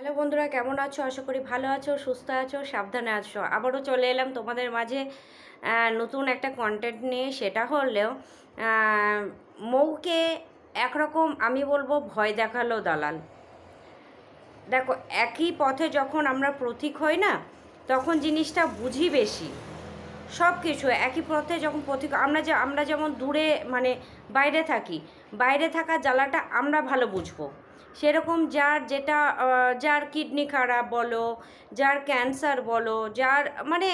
Hello বন্ধুরা, কেমন আছো? আশা করি ভালো আছো, সুস্থ আছো, সাবধানে আছো। আবারও চলে এলাম তোমাদের মাঝে নতুন একটা কন্টেন্ট নিয়ে। সেটা হলেও মৌকে একরকম আমি বলবো ভয় দেখালো দালাল। দেখো, একই পথে যখন আমরা প্রতীক হই না, তখন জিনিসটা বুঝি বেশি। সব কিছু একই পথে যখন পথিক আমরা যেমন দূরে মানে বাইরে থাকি, বাইরে থাকা জ্বালাটা আমরা ভালো বুঝবো। সেরকম যার কিডনি খারাপ বলো, যার ক্যান্সার বলো, যার মানে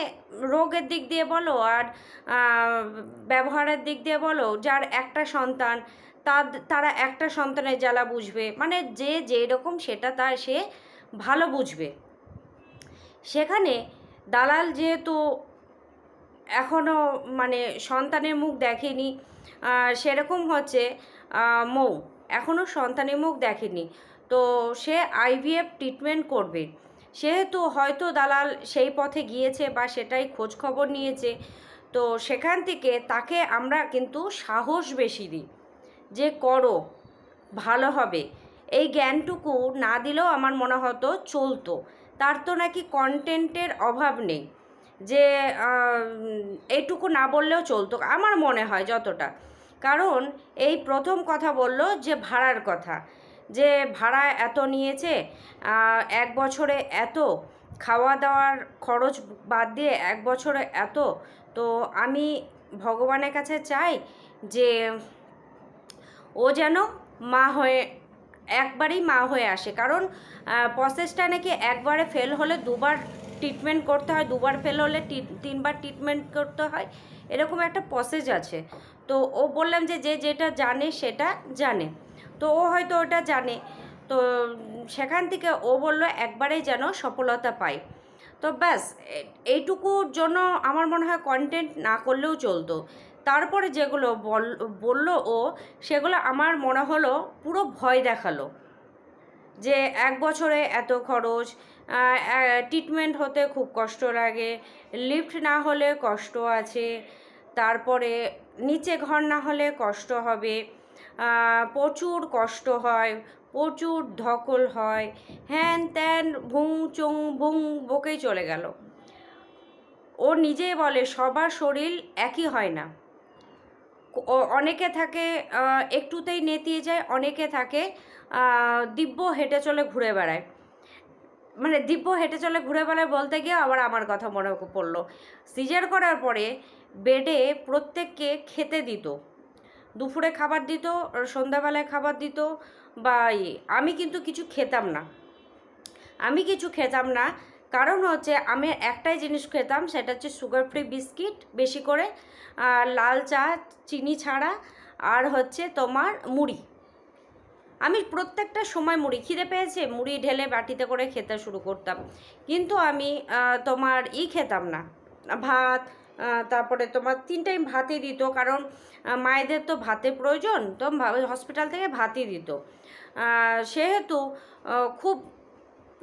রোগের দিক দিয়ে বলো আর ব্যবহারের দিক দিয়ে বলো, যার একটা সন্তান, তারা একটা সন্তানের জ্বালা বুঝবে। মানে যে যেরকম সেটা সে ভালো বুঝবে। সেখানে দালাল যেহেতু এখনও মানে সন্তানের মুখ দেখেনি, সেরকম হচ্ছে মৌ এখনও সন্তানের মুখ দেখেনি, তো সে আইভিএফ ট্রিটমেন্ট করবে। সেহেতু হয়তো দালাল সেই পথে গিয়েছে বা সেটাই খোঁজ খবর নিয়েছে। তো সেখান থেকে তাকে আমরা কিন্তু সাহস বেশি দিই যে করো, ভালো হবে। এই জ্ঞানটুকু না দিলেও আমার মনে হতো চলতো। তার তো নাকি কন্টেন্টের অভাব নেই যে এইটুকু না বললেও চলতো, আমার মনে হয় যতটা। কারণ এই প্রথম কথা বলল যে ভাড়ার কথা, যে ভাড়া এত নিয়েছে, 1 বছরে এত, খাওয়া দাওয়ার খরচ বাদ দিয়ে 1 বছরে এত। তো আমি ভগবানের কাছে চাই যে ও যেন মা হয়ে একবারেই মা হয়ে আসে। কারণ প্রসেসটা নাকি একবারে ফেল হলে দুবার ট্রিটমেন্ট করতে হয়, দুবার ফেল হলে 3বার ট্রিটমেন্ট করতে হয়, এরকম একটা প্রসেস আছে। তো ও বললাম যে যেটা জানে সেটা জানে, তো ও হয়তো ওটা জানে। তো সেখান থেকে ও বলল একবারেই যেন সফলতা পায়। তো ব্যাস, এইটুকুর জন্য আমার মনে হয় কন্টেন্ট না করলেও চলতো। তারপরে যেগুলো বলল ও, সেগুলো আমার মনে হলো পুরো ভয় দেখালো। যে 1 বছরে এত খরচ, ট্রিটমেন্ট হতে খুব কষ্ট লাগে, লিফট না হলে কষ্ট আছে, তারপরে নিচে ঘর না হলে কষ্ট হবে, প্রচুর কষ্ট হয়, প্রচুর ধকল হয়, হ্যান ত্যান ভুং চুং ভুং বকেই চলে গেল। ও নিজেই বলে সবার শরীর একই হয় না। অনেকে থাকে একটুতেই নেতিয়ে যায়, অনেকে থাকে দিব্য হেঁটে চলে ঘুরে বেড়ায়। মানে দিব্য হেঁটে চলে ঘুরে বেড়ায় বলতে গিয়ে আবার আমার কথা মনে পড়লো। সিজার করার পরে বেডে প্রত্যেককে খেতে দিত, দুপুরে খাবার দিত, সন্ধ্যাবেলায় খাবার দিত বা আমি কিন্তু কিছু খেতাম না। কারণ হচ্ছে আমি একটাই জিনিস খেতাম, সেটা হচ্ছে সুগার ফ্রি বিস্কিট বেশি করে, লাল চা চিনি ছাড়া, আর হচ্ছে তোমার মুড়ি। আমি প্রত্যেকটা সময় খিদে পেয়েছে মুড়ি ঢেলে বাটিতে করে খেতে শুরু করতাম। কিন্তু আমি তোমার খেতাম না, ভাত। তারপরে তোমার 3 টাইম ভাতই দিত, কারণ মায়েদের তো ভাতের প্রয়োজন, তো হসপিটাল থেকে ভাতই দিত। সেহেতু খুব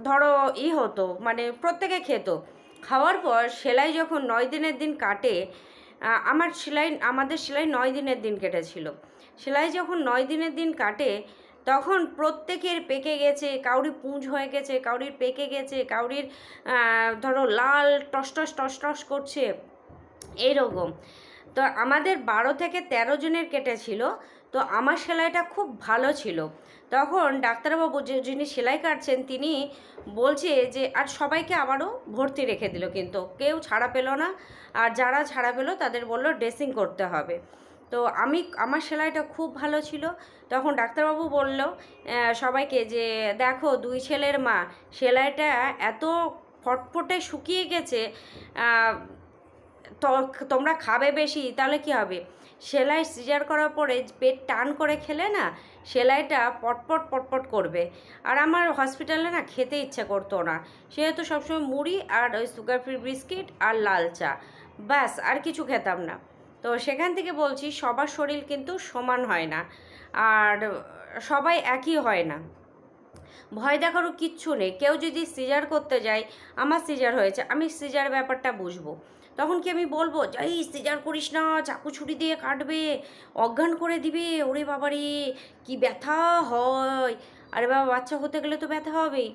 ধরো হতো, মানে প্রত্যেকে খেত। খাওয়ার পর সেলাই যখন 9 দিনের দিন কাটে, আমাদের সেলাই 9 দিনের দিন কেটেছিল। সেলাই যখন 9 দিনের দিন কাটে, তখন প্রত্যেকের পেকে গেছে, কাউরি পুঁজ হয়ে গেছে, কাউরির পেকে গেছে, কাউরির ধরো লাল টস করছে, এইরকম। তো আমাদের 12 থেকে 13 জনের কেটেছিল। তো আমার সেলাইটা খুব ভালো ছিল। তখন ডাক্তারবাবু যিনি সেলাই কাটছেন তিনি বলছে যে আর সবাইকে আবারও ভর্তি রেখে দিল, কিন্তু কেউ ছাড়া পেল না। আর যারা ছাড়া পেলো তাদের বলল ড্রেসিং করতে হবে। তো আমার সেলাইটা খুব ভালো ছিল। তখন ডাক্তারবাবু বলল সবাইকে যে দেখো, 2 ছেলের মা, সেলাইটা এত ফটফটে শুকিয়ে গেছে, তো তোমরা খাবে বেশি, তাহলে কি হবে, সেলাই সিজার করার পরে পেট টান করে খেলে না, সেলাইটা পটপট করবে। আর আমার হসপিটালে না খেতে ইচ্ছা করতো না, সেহেতু সবসময় মুড়ি আর ওই সুগার ফ্রি বিস্কিট আর লাল চা, ব্যাস, আর কিছু খেতাম না। তো সেখান থেকে বলছি সবার শরীর কিন্তু সমান হয় না, আর সবাই একই হয় না। ভয় দেখারও কিচ্ছু নেই। কেউ যদি সিজার করতে যায়, আমার সিজার হয়েছে, আমি সিজার ব্যাপারটা বুঝবো, তখন কি আমি বলবো যাই সিজার করিস না, চাকু ছুরি দিয়ে কাটবে, অজ্ঞান করে দিবে, ওরে বাবারে কি ব্যথা হয়, আরে বাবা বাচ্চা হতে গেলে তো ব্যথা হবেই।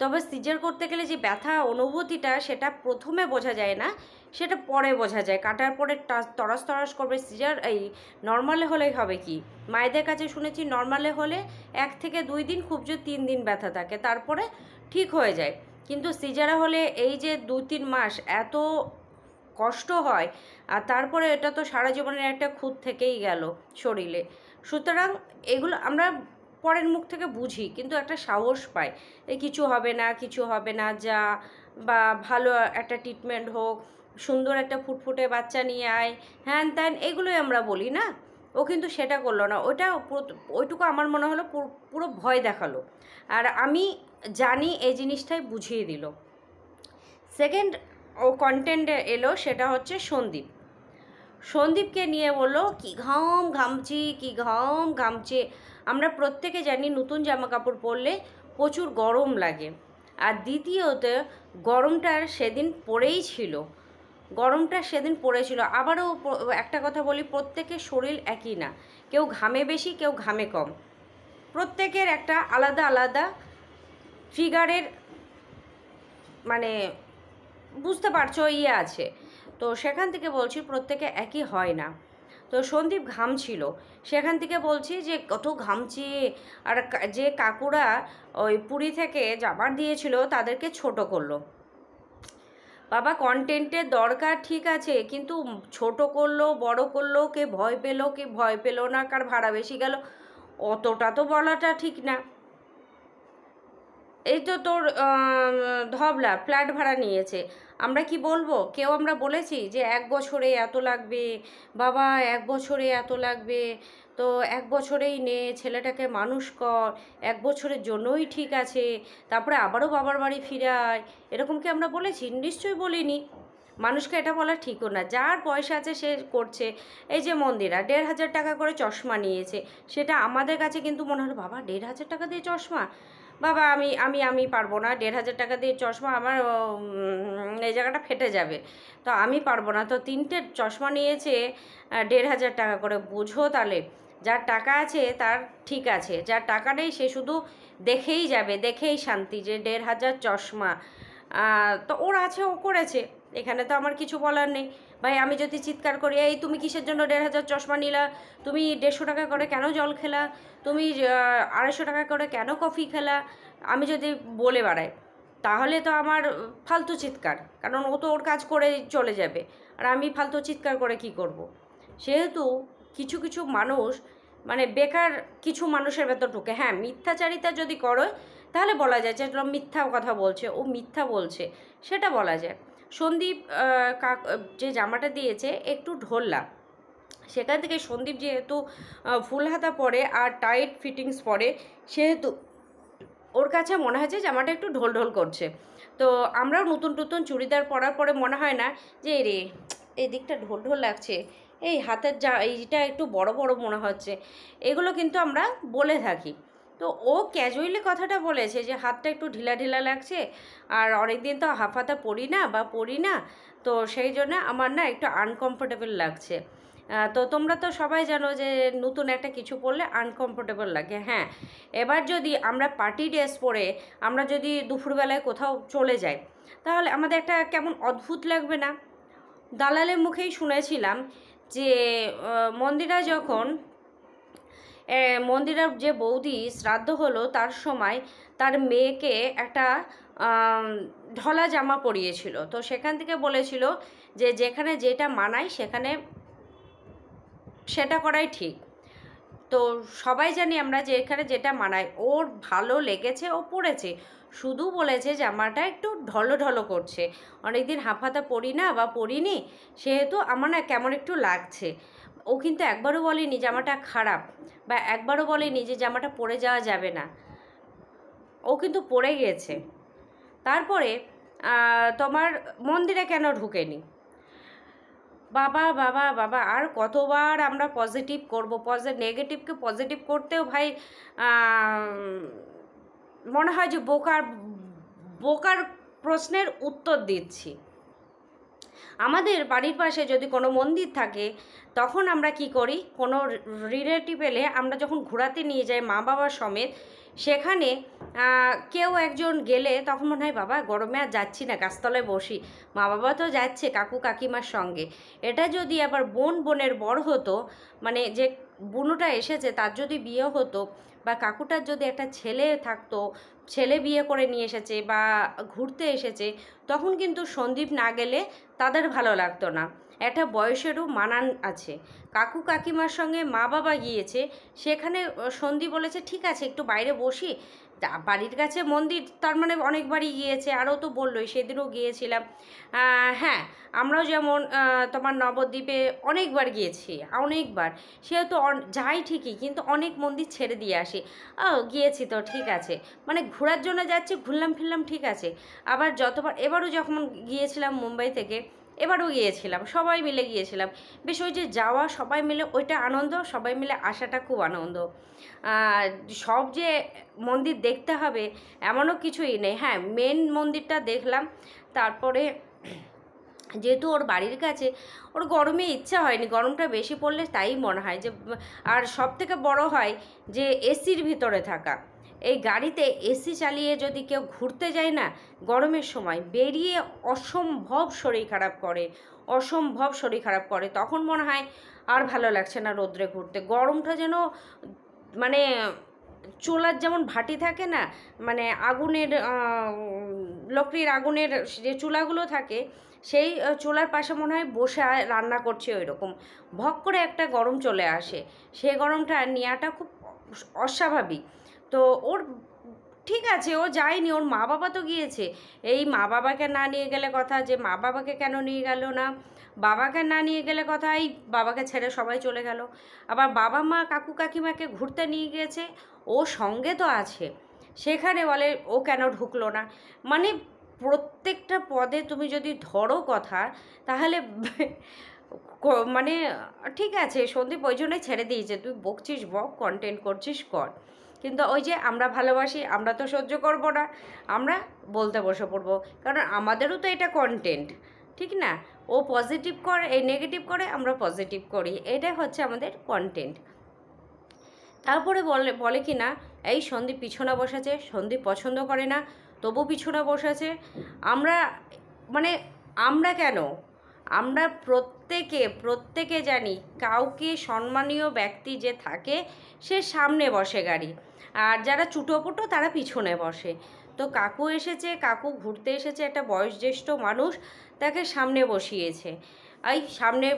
তবে সিজার করতে গেলে যে ব্যথা অনুভূতিটা সেটা প্রথমে বোঝা যায় না, সেটা পরে বোঝা যায়। কাটার পরে তরাস তরাস করবে। সিজার এই নর্মালে হলেই হবে কি, মায়েদের কাছে শুনেছি নর্মালে হলে 1 থেকে 2 দিন, খুব জোর 3 দিন ব্যথা থাকে, তারপরে ঠিক হয়ে যায়। কিন্তু সিজারে হলে এই যে 2-3 মাস এত কষ্ট হয়, আর তারপরে এটা তো সারা জীবনের একটা খুঁত থেকেই গেল শরীরে। সুতরাং এগুলো আমরা পরের মুখ থেকে বুঝি, কিন্তু একটা সাহস পাই, এই কিছু হবে না, কিছু হবে না, যা বা ভালো একটা ট্রিটমেন্ট হোক, সুন্দর একটা ফুটফুটে বাচ্চা নিয়ে আয়, হ্যান ত্যান, এগুলোই আমরা বলি না। ও কিন্তু সেটা করলো না, ওইটুকু আমার মনে হলো পুরো ভয় দেখালো। আর আমি জানি এই জিনিসটাই বুঝিয়ে দিল। সেকেন্ড ও কন্টেন্টে এলো, সেটা হচ্ছে সন্দীপকে নিয়ে বললো কি ঘামছি, কি ঘামছে। আমরা প্রত্যেকে জানি নতুন জামা কাপড় পরলে প্রচুর গরম লাগে। আর দ্বিতীয়ত গরমটা সেদিন পড়েছিল। আবারও একটা কথা বলি, প্রত্যেকের শরীর একই না, কেউ ঘামে বেশি, কেউ ঘামে কম। প্রত্যেকের একটা আলাদা আলাদা ফিগারের মানে বুঝতে পারছো আছে। তো সেখান থেকে বলছি প্রত্যেকে একই হয় না। তো সন্দীপ ঘামছিল, সেখান থেকে বলছি যে কত ঘামছে। আর যে কাকুরা ওই পুরী থেকে জামার দিয়েছিল তাদেরকে ছোট করলো। বাবা, কন্টেন্টের দরকার ঠিক আছে, কিন্তু ছোট করলো, বড় করলো, কে ভয় পেলো না, কার ভাড়া বেশি গেল, অতটা তো বলাটা ঠিক না। এই তো তোর ধবলা ফ্ল্যাট ভাড়া নিয়েছে, আমরা কি বলবো? কেউ আমরা বলেছি যে 1 বছরে এত লাগবে, বাবা 1 বছরে এত লাগবে, তো 1 বছরেই নে, ছেলেটাকে মানুষ কর, 1 বছরের জন্যই ঠিক আছে, তারপরে আবারও বাবার বাড়ি ফিরে আয়, এরকম কি আমরা বলেছি? নিশ্চয়ই বলিনি। মানুষকে এটা বলা ঠিকও না, যার পয়সা আছে সে করছে। এই যে মন্দিরা 1,500 টাকা করে চশমা নিয়েছে, সেটা আমাদের কাছে কিন্তু মনে হলো বাবা 1,500 টাকা দিয়ে চশমা, বাবা আমি পারবো না, 1,500 টাকা দিয়ে চশমা, আমার এই জায়গাটা ফেটে যাবে, তো আমি পারবো না। তো 3টে চশমা নিয়েছে 1,500 টাকা করে। বোঝো তাহলে, যার টাকা আছে তার ঠিক আছে, যার টাকা নেই সে শুধু দেখেই যাবে, দেখেই শান্তি, যে 1,500 চশমা। তো ওর আছে, ও করেছে, এখানে তো আমার কিছু বলার নেই। ভাই আমি যদি চিৎকার করি, এই তুমি কিসের জন্য 1,500 চশমা নিলা, তুমি 150 টাকা করে কেন জল খেলা, তুমি 250 টাকা করে কেন কফি খেলা, আমি যদি বলে বেড়াই, তাহলে তো আমার ফালতু চিৎকার, কারণ ও তো ওর কাজ করে চলে যাবে, আর আমি ফালতু চিৎকার করে কি করব। সেহেতু কিছু কিছু মানুষ মানে বেকার কিছু মানুষের ভেতর ঢুকে। হ্যাঁ, মিথ্যাচারিতা যদি করো তাহলে বলা যায় যে মিথ্যা কথা বলছে, ও মিথ্যা বলছে, সেটা বলা যায়। সন্দীপ যে জামাটা দিয়েছে একটু ঢোলা, সেখান থেকে সন্দীপ যেহেতু ফুল হাতা পরে আর টাইট ফিটিংস পরে, সেহেতু ওর কাছে মনে হয় যে জামাটা একটু ঢোল ঢোল করছে। তো আমরাও নতুন চুড়িদার পরার পরে মনে হয় না যে রে এই দিকটা ঢোল ঢোল লাগছে, এই হাতের এইটা একটু বড় বড় মনে হচ্ছে, এগুলো কিন্তু আমরা বলে থাকি। তো ও ক্যাজুয়ালি কথাটা বলেছে যে হাতটা একটু ঢিলা ঢিলা লাগছে, আর অনেক দিন তো হাফ হাতা পরি না, তো সেই জন্য আমার না একটু আনকমফোর্টেবল লাগছে। তো তোমরা তো সবাই জানো যে নতুন একটা কিছু পরলে আনকমফোর্টেবল লাগে। হ্যাঁ, এবার যদি আমরা পার্টি ড্রেস পরে আমরা যদি দুপুরবেলায় কোথাও চলে যাই, তাহলে আমাদের একটা কেমন অদ্ভুত লাগবে না? দালালের মুখেই শুনেছিলাম যে মন্দিরার যে বৌদি শ্রাদ্ধ হলো তার সময় তার মেয়েকে একটা ঢলা জামা পরিয়েছিল। তো সেখান থেকে বলেছিল যে যেখানে যেটা মানায় সেখানে সেটা করাই ঠিক। তো সবাই জানি আমরা যে এখানে যেটা মানায়, ওর ভালো লেগেছে, ও পরেছে, শুধু বলেছে জামাটা একটু ঢলো ঢলো করছে, অনেকদিন হাফ হাতা পরি না বা পরিনি, সেহেতু আমার না কেমন একটু লাগছে। ও কিন্তু একবারও বলেনি জামাটা খারাপ, বা একবারও বলেনি যে জামাটা পরে যাওয়া যাবে না, ও কিন্তু পরে গেছে। তারপরে তোমার মন্দিরে কেন ঢুকেনি? বাবা বাবা বাবা, আর কতবার আমরা পজিটিভ করব, নেগেটিভকে পজিটিভ করতেও ভাই মনে হয় যে বোকার প্রশ্নের উত্তর দিচ্ছি। আমাদের বাড়ির পাশে যদি কোনো মন্দির থাকে, তখন আমরা কি করি, কোনো রিলেটিভ এলে আমরা যখন ঘোরাতে নিয়ে যাই মা বাবা সমেত, সেখানে কেউ একজন গেলে তখন মনে হয় বাবা গরমে আর যাচ্ছি না, গাছতলায় বসি, মা বাবা তো যাচ্ছে কাকু কাকিমার সঙ্গে। এটা যদি আবার বোনের বড় হতো, মানে যে বুনুটা এসেছে তার যদি বিয়ে হতো, বা কাকুটার যদি একটা ছেলে থাকতো, ছেলে বিয়ে করে নিয়ে এসেছে বা ঘুরতে এসেছে, তখন কিন্তু সন্দীপ না গেলে তাদের ভালো লাগতো না। একটা বয়সেরও মানান আছে। কাকু কাকিমার সঙ্গে মা বাবা গিয়েছে, সেখানে সন্দীপ বলেছে ঠিক আছে একটু বাইরে বসি, বাড়ির কাছে মন্দির, তার মানে অনেকবারই গিয়েছে, আরও তো বললোই, সেদিনও গিয়েছিলাম। হ্যাঁ, আমরাও যেমন তোমার নবদ্বীপে অনেকবার গিয়েছি, অনেকবার, সেহেতু যাই ঠিকই, কিন্তু অনেক মন্দির ছেড়ে দিয়ে আসি। গিয়েছি তো ঠিক আছে, মানে ঘোরার জন্য যাচ্ছি, ঘুরলাম ফিরলাম ঠিক আছে। আবার যতবার, এবারও যখন গিয়েছিলাম মুম্বাই থেকে, এবারও গিয়েছিলাম, সবাই মিলে গিয়েছিলাম। বেশ ওই যে যাওয়া সবাই মিলে ওইটা আনন্দ, সবাই মিলে আসাটা খুব আনন্দ। সব যে মন্দির দেখতে হবে এমনও কিছুই নেই। হ্যাঁ, মেন মন্দিরটা দেখলাম। তারপরে যেহেতু ওর বাড়ির কাছে, ওর গরমে ইচ্ছা হয়নি, গরমটা বেশি পড়লে তাই মনে হয় যে, আর সব থেকে বড় হয় যে এসির ভিতরে থাকা। এই গাড়িতে এসি চালিয়ে যদি কেউ ঘুরতে যায় না গরমের সময়, বেরিয়ে অসম্ভব শরীর খারাপ করে, অসম্ভব শরীর খারাপ করে। তখন মনে হয় আর ভালো লাগছে না রোদ্রে ঘুরতে। গরমটা যেন, মানে চুলার যেমন ভাটি থাকে না, মানে আগুনের, লকড়ির আগুনের যে চুলাগুলো থাকে, সেই চুলার পাশে মনে হয় বসে রান্না করছে, ওই রকম ভক করে একটা গরম চলে আসে। সেই গরমটা নেওয়াটা খুব অস্বাভাবিক। তো ওর ঠিক আছে, ও যায়নি, ওর মা বাবা তো গিয়েছে। এই মা বাবাকে না নিয়ে গেলে কথা, যে মা বাবাকে কেন নিয়ে গেল না, বাবাকে না নিয়ে গেলে কথা, এই বাবাকে ছেড়ে সবাই চলে গেল। আবার বাবা মা কাকু কাকিমাকে ঘুরতে নিয়ে গিয়েছে, ও সঙ্গে তো আছে, সেখানে বলে ও কেন ঢুকলো না। মানে প্রত্যেকটা পদে তুমি যদি ধরো কথা, তাহলে মানে ঠিক আছে, সন্দীপ ওই জন্যই ছেড়ে দিয়েছে, তুই বকছিস বক, কন্টেন্ট করছিস কর, কিন্তু ওই যে আমরা ভালোবাসি, আমরা তো সহ্য করব না, আমরা বলতে বসে পড়বো, কারণ আমাদেরও তো এটা কন্টেন্ট, ঠিক না? ও পজিটিভ করে, এই নেগেটিভ করে, আমরা পজিটিভ করি, এটাই হচ্ছে আমাদের কন্টেন্ট। তারপরে বলে কি না, এই সন্দীপ পিছনে বসেছে, সন্দীপ পছন্দ করে না তবু পিছনে বসেছে। আমরা, মানে আমরা কেন, আমরা প্রত্যেকে জানি কাউকে সম্মানীয় ব্যক্তি যে থাকে সে সামনে বসে গাড়ি, আর যারা চুটোপুটো তারা পিছনে বসে। তো কাকু এসেছে, কাকু ঘুরতে এসেছে, একটা বয়োজ্যেষ্ঠ মানুষ, তাকে সামনে বসিয়েছে। এই সামনে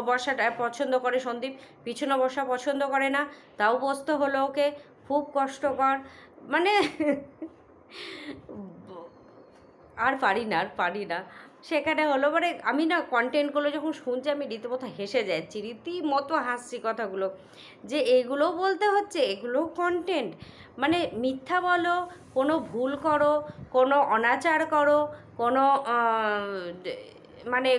বসাটা পছন্দ করে সন্দীপ, পিছনে বসা পছন্দ করে না, তাও বসতে হলো ওকে, খুব কষ্টকর। মানে আর পারি না সেখানে হলো। মানে আমি না কন্টেন্টগুলো যখন শুনছি আমি রীতিমতো হেসে যাচ্ছি, রীতিমতো হাসছি কথাগুলো, যে এগুলো বলতে হচ্ছে, এগুলো কন্টেন্ট। মানে মিথ্যা বলো, কোনো ভুল করো, কোনো অনাচার করো, কোনো মানে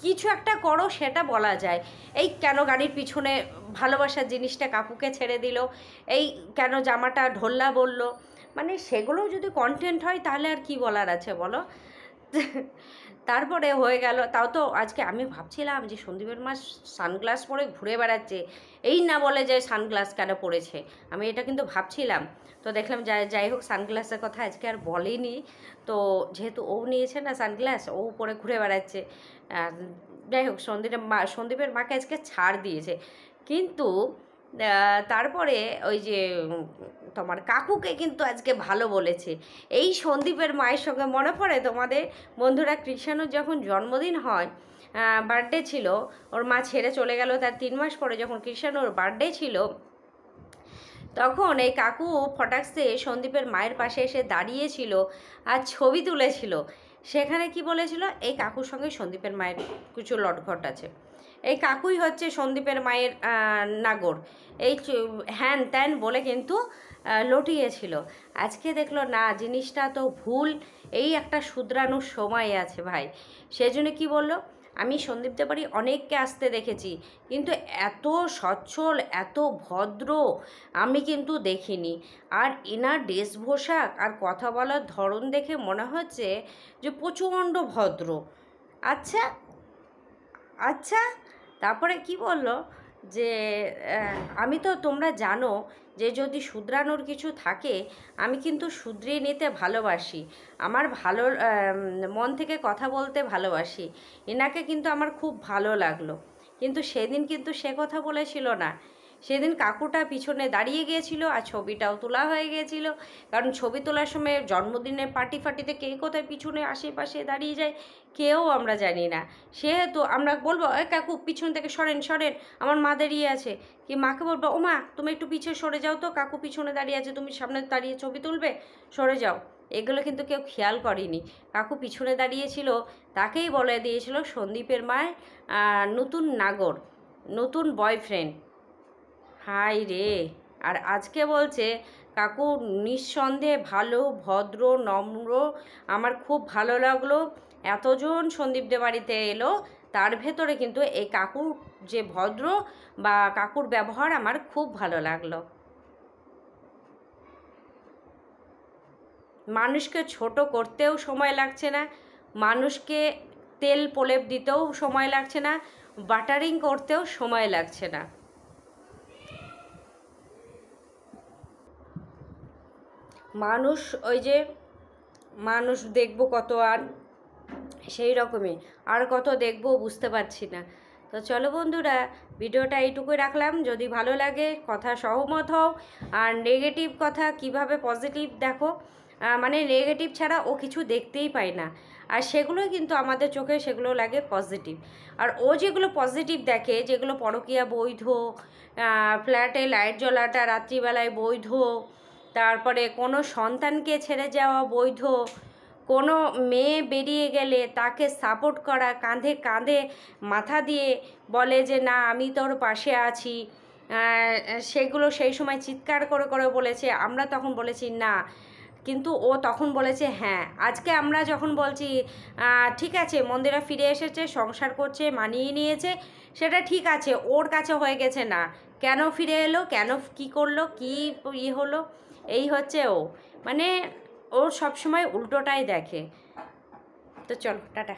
কিছু একটা করো, সেটা বলা যায়। এই কেন গাড়ির পিছনে ভালোবাসার জিনিসটা কাকুকে ছেড়ে দিল, এই কেন জামাটা ঢোল্লা বলল, মানে সেগুলোও যদি কন্টেন্ট হয় তাহলে আর কি বলার আছে বলো। তারপরে হয়ে গেল, তাও তো আজকে আমি ভাবছিলাম যে সন্দীপের মা সানগ্লাস পরে ঘুরে বেড়াচ্ছে, এই না বলে যে সানগ্লাস কেন পরেছে, আমি এটা কিন্তু ভাবছিলাম। তো দেখলাম যাই হোক, সানগ্লাসের কথা আজকে আর বলেনি। তো যেহেতু ও নিয়েছে না সানগ্লাস, ও পরে ঘুরে বেড়াচ্ছে। যাই হোক, সন্দীপের মাকে আজকে ছাড় দিয়েছে। কিন্তু তারপরে ওই যে তোমার কাকুকে কিন্তু আজকে ভালো বলেছে। এই সন্দীপের মায়ের সঙ্গে মনে পড়ে তোমাদের বন্ধুরা, কৃষাণুর যখন জন্মদিন হয়, বার্থডে ছিল, ওর মা ছেড়ে চলে গেল, তার 3 মাস পরে যখন কৃষাণুর বার্থডে ছিল, তখন এই কাকু ফটাক্সে সন্দীপের মায়ের পাশে এসে দাঁড়িয়েছিল আর ছবি তুলেছিল। সেখানে কি বলেছিল, এই কাকুর সঙ্গে সন্দীপের মায়ের কিছু লটঘট আছে, এই কাকুই হচ্ছে সন্দীপের মায়ের নাগর, এই হ্যান ত্যান বলে কিন্তু লটিয়েছিল। আজকে দেখলো না, জিনিসটা তো ভুল, এই একটা শুধরানোর সময় আছে ভাই। সেজন্য কি বললো, আমি সন্দীপদের বাড়ি অনেককে আসতে দেখেছি, কিন্তু এত সচ্ছল, এত ভদ্র আমি কিন্তু দেখিনি। আর এনার বেশভূষা আর কথা বলার ধরন দেখে মনে হচ্ছে যে প্রচণ্ড ভদ্র। আচ্ছা, তারপরে কি বললো, যে আমি তো, তোমরা জানো যে যদি শুধরানোর কিছু থাকে আমি কিন্তু শুধরিয়ে নিতে ভালোবাসি, আমার ভালো মন থেকে কথা বলতে ভালোবাসি। এনাকে কিন্তু আমার খুব ভালো লাগলো, কিন্তু সেদিন কিন্তু সে কথা বলেছিল না। সেদিন কাকুটা পিছনে দাঁড়িয়ে গিয়েছিল আর ছবিটাও তোলা হয়ে গিয়েছিল, কারণ ছবি তোলার সময় জন্মদিনের পার্টি ফাটিতে কে কোথায় পিছনে আশেপাশে দাঁড়িয়ে যায় কেউ আমরা জানি না। সেহেতু আমরা বলবো এ কাকু পিছন থেকে সরেন সরেন, আমার মা দাঁড়িয়ে আছে, কি মাকে বলবো ও মা তুমি একটু পিছিয়ে সরে যাও তো, কাকু পিছনে দাঁড়িয়ে আছে, তুমি সামনে দাঁড়িয়ে ছবি তুলবে, সরে যাও। এগুলো কিন্তু কেউ খেয়াল করেনি। কাকু পিছনে দাঁড়িয়েছিল, তাকেই বলে দিয়েছিল সন্দীপের মায়ের নতুন নাগর, নতুন বয়ফ্রেন্ড। হাই রে! আর আজকে বলছে কাকু নিঃসন্দেহে ভালো, ভদ্র, নম্র, আমার খুব ভালো লাগলো। এতজন সন্দীপদের বাড়িতে এলো, তার ভেতরে কিন্তু এই কাকুর যে ভদ্র বা কাকুর ব্যবহার আমার খুব ভালো লাগলো। মানুষকে ছোট করতেও সময় লাগছে না, মানুষকে তেল প্রলেপ দিতেও সময় লাগছে না, বাটারিং করতেও সময় লাগছে না। মানুষ ওই যে মানুষ দেখবো কত, আর সেই রকমই আর কত দেখবো বুঝতে পারছি না। তো চলো বন্ধুরা, ভিডিওটা এইটুকুই রাখলাম। যদি ভালো লাগে কথা সহমত হও, আর নেগেটিভ কথা কিভাবে পজিটিভ দেখো, মানে নেগেটিভ ছাড়া ও কিছু দেখতেই পায় না, আর সেগুলোই কিন্তু আমাদের চোখে সেগুলো লাগে পজিটিভ। আর ও যেগুলো পজিটিভ দেখে, যেগুলো পরকীয়া বৈধ, ফ্ল্যাটে লাইট জ্বলাটা রাত্রিবেলায় বৈধ, তারপরে কোনো সন্তানকে ছেড়ে যাওয়া বৈধ, কোনো মেয়ে বেরিয়ে গেলে তাকে সাপোর্ট করা, কাঁধে কাঁধে মাথা দিয়ে বলে যে না আমি তোর পাশে আছি, সেগুলো সেই সময় চিৎকার করে করে বলেছে, আমরা তখন বলেছি না, কিন্তু ও তখন বলেছে হ্যাঁ। আজকে আমরা যখন বলছি ঠিক আছে মন্দিরা ফিরে এসেছে, সংসার করছে, মানিয়ে নিয়েছে, সেটা ঠিক আছে, ওর কাছে হয়ে গেছে না, কেন ফিরে এলো, কেন কি করলো, কি হলো, এই হচ্ছে ও, মানে ও সবসময় উল্টোটাই দেখে। তো চলো টাটা।